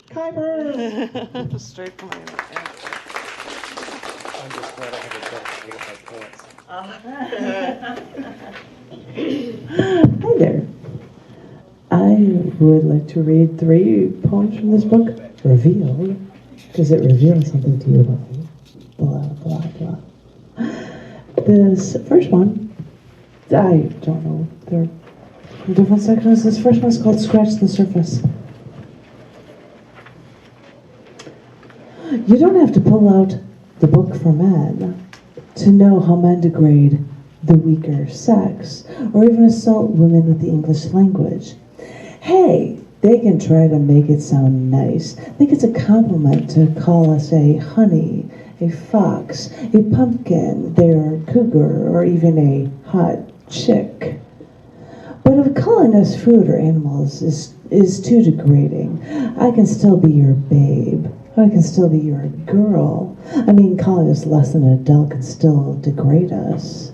Kuiper! Straight from my I'm just glad I have a belt to get my pants. Hi there. I would like to read 3 poems from this book, Reveal, because it reveals something to you about me. Blah, blah, blah. This first one, I don't know, they're from different sections. This first one's called Scratch the Surface. You don't have to pull out the book for men to know how men degrade the weaker sex, or even assault women with the English language. Hey, they can try to make it sound nice. Think it's a compliment to call us a honey, a fox, a pumpkin, their cougar, or even a hot chick. But if calling us food or animals is too degrading, I can still be your babe. I can still be your girl. I mean, calling us less than an adult can still degrade us.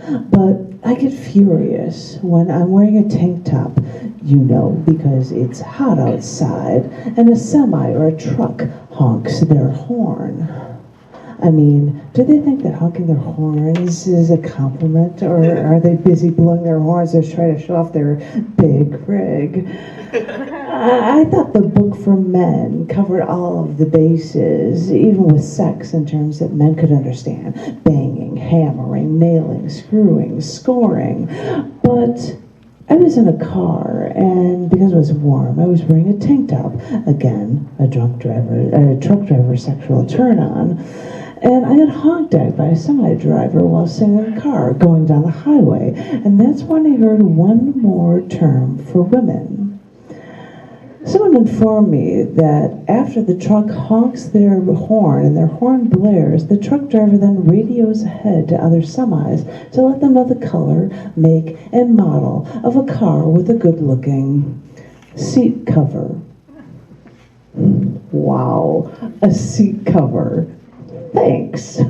But I get furious when I'm wearing a tank top, because it's hot outside, and a semi or a truck honks their horn. I mean, do they think that honking their horns is a compliment, or are they busy blowing their horns to try to show off their big rig? I thought the book for men covered all of the bases, even with sex in terms that men could understand. Banging, hammering, nailing, screwing, scoring. But I was in a car, and because it was warm, I was wearing a tank top. Again, a truck driver sexual turn-on. And I got honked at by a semi-driver while sitting in a car going down the highway. And that's when I heard one more term for women. Someone informed me that after the truck honks their horn and their horn blares, the truck driver then radios ahead to other semis to let them know the color, make, and model of a car with a good-looking seat cover. Wow, a seat cover. Thanks.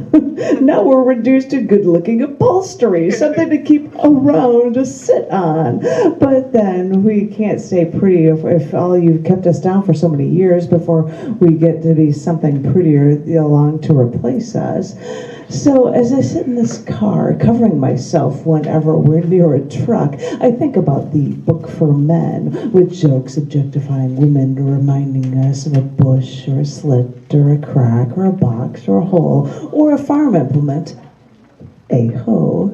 Now we're reduced to good-looking upholstery, something to keep around to sit on. But then we can't stay pretty if all you've kept us down for so many years before we get to be something prettier along to replace us. So as I sit in this car, covering myself whenever we're near a truck, I think about the book for men, with jokes objectifying women, reminding us of a bush or a slit or a crack or a box or a hole or a farm implement, a hoe.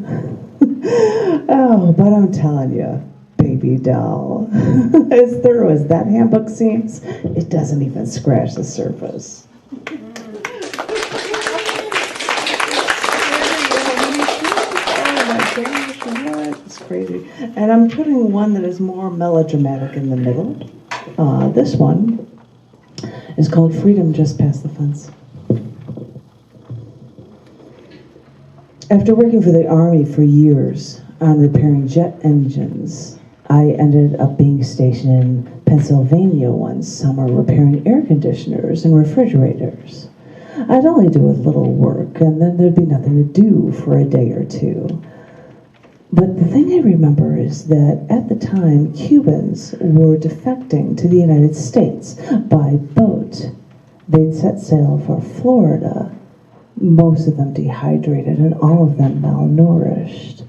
Oh, but I'm telling you, baby doll, as thorough as that handbook seems, it doesn't even scratch the surface. It's crazy. And I'm putting one that is more melodramatic in the middle. This one is called Freedom Just Past the Fence. After working for the Army for years on repairing jet engines, I ended up being stationed in Pennsylvania one summer repairing air conditioners and refrigerators. I'd only do a little work, and then there'd be nothing to do for a day or two. But the thing I remember is that at the time, Cubans were defecting to the United States by boat. They'd set sail for Florida, most of them dehydrated and all of them malnourished.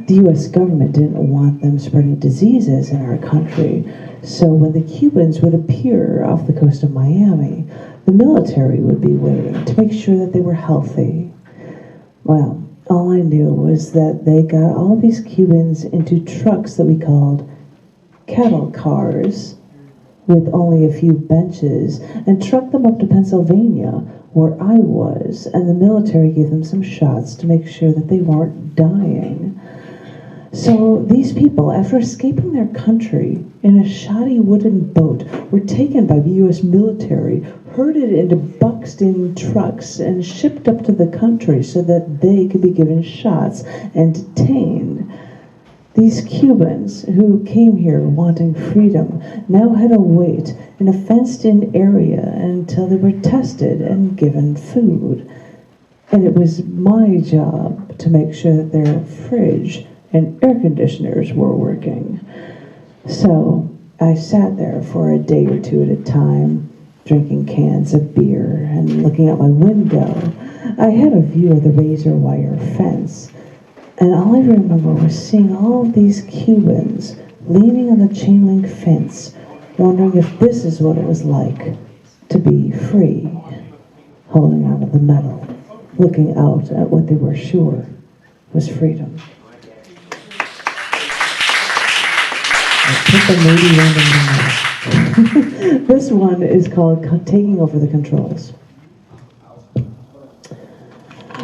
The U.S. government didn't want them spreading diseases in our country, so when the Cubans would appear off the coast of Miami, the military would be waiting to make sure that they were healthy. Well, all I knew was that they got all these Cubans into trucks that we called cattle cars with only a few benches and trucked them up to Pennsylvania where I was, and the military gave them some shots to make sure that they weren't dying. So these people, after escaping their country in a shoddy wooden boat, were taken by the U.S. military, herded into boxed-in trucks, and shipped up to the country so that they could be given shots and detained. These Cubans who came here wanting freedom now had to wait in a fenced-in area until they were tested and given food. And it was my job to make sure that their fridge and air conditioners were working. So I sat there for a day or two at a time, drinking cans of beer and looking out my window. I had a view of the razor wire fence, and all I remember was seeing all of these Cubans leaning on the chain link fence, wondering if this is what it was like to be free, holding on to the metal, looking out at what they were sure was freedom. Put the maybe random in there. This one is called Taking Over the Controls.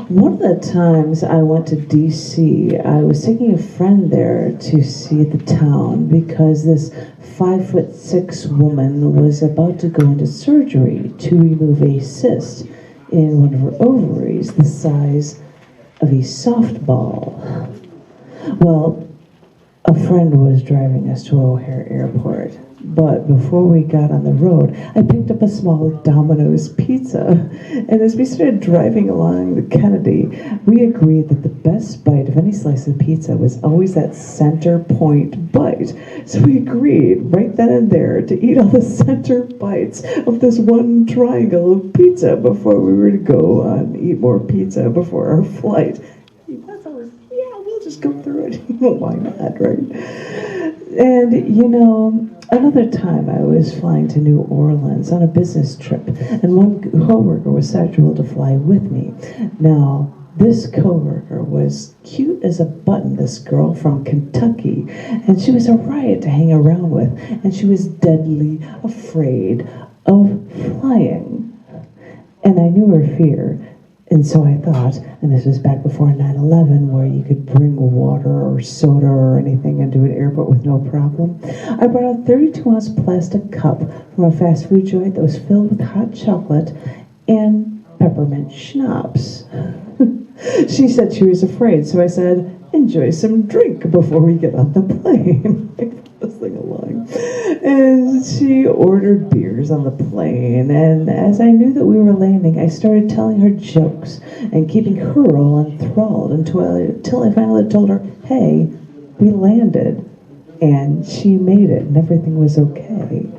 One of the times I went to DC, I was taking a friend there to see the town because this 5'6" woman was about to go into surgery to remove a cyst in one of her ovaries the size of a softball. Well, a friend was driving us to O'Hare Airport, but before we got on the road, I picked up a small Domino's pizza, and as we started driving along the Kennedy, we agreed that the best bite of any slice of pizza was always that center point bite. So we agreed right then and there to eat all the center bites of this one triangle of pizza before we were to go on eat more pizza before our flight. We'll just go through it. Why not, right? And, another time I was flying to New Orleans on a business trip, and one coworker was scheduled to fly with me. Now, this coworker was cute as a button, this girl from Kentucky, and she was a riot to hang around with, and she was deadly afraid of flying. And I knew her fear. And so I thought, and this was back before 9/11, where you could bring water or soda or anything into an airport with no problem. I brought a 32-ounce plastic cup from a fast food joint that was filled with hot chocolate and peppermint schnapps. She said she was afraid, so I said, enjoy some drink before we get on the plane. This thing along. And she ordered beers on the plane, and as I knew that we were landing, I started telling her jokes and keeping her all enthralled until I finally told her, hey, we landed, and she made it, and everything was okay.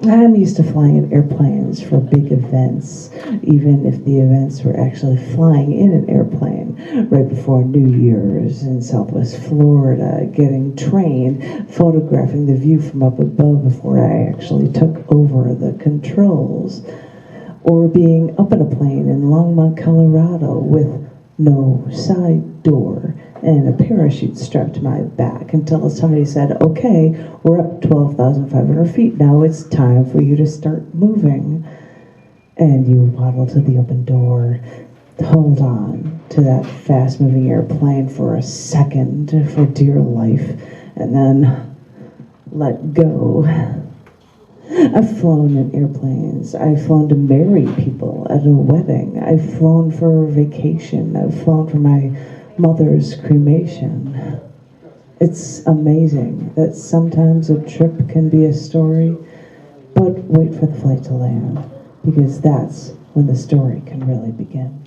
I'm used to flying in airplanes for big events, even if the events were actually flying in an airplane. Right before New Year's in Southwest Florida, getting trained, photographing the view from up above before I actually took over the controls. Or being up in a plane in Longmont, Colorado with no side door and a parachute strapped to my back until somebody said, okay, we're up 12,500 feet. Now it's time for you to start moving. And you waddle to the open door, hold on to that fast-moving airplane for a second for dear life, and then let go. I've flown in airplanes. I've flown to marry people at a wedding. I've flown for vacation. I've flown for my mother's cremation. It's amazing that sometimes a trip can be a story, but wait for the flight to land, because that's when the story can really begin.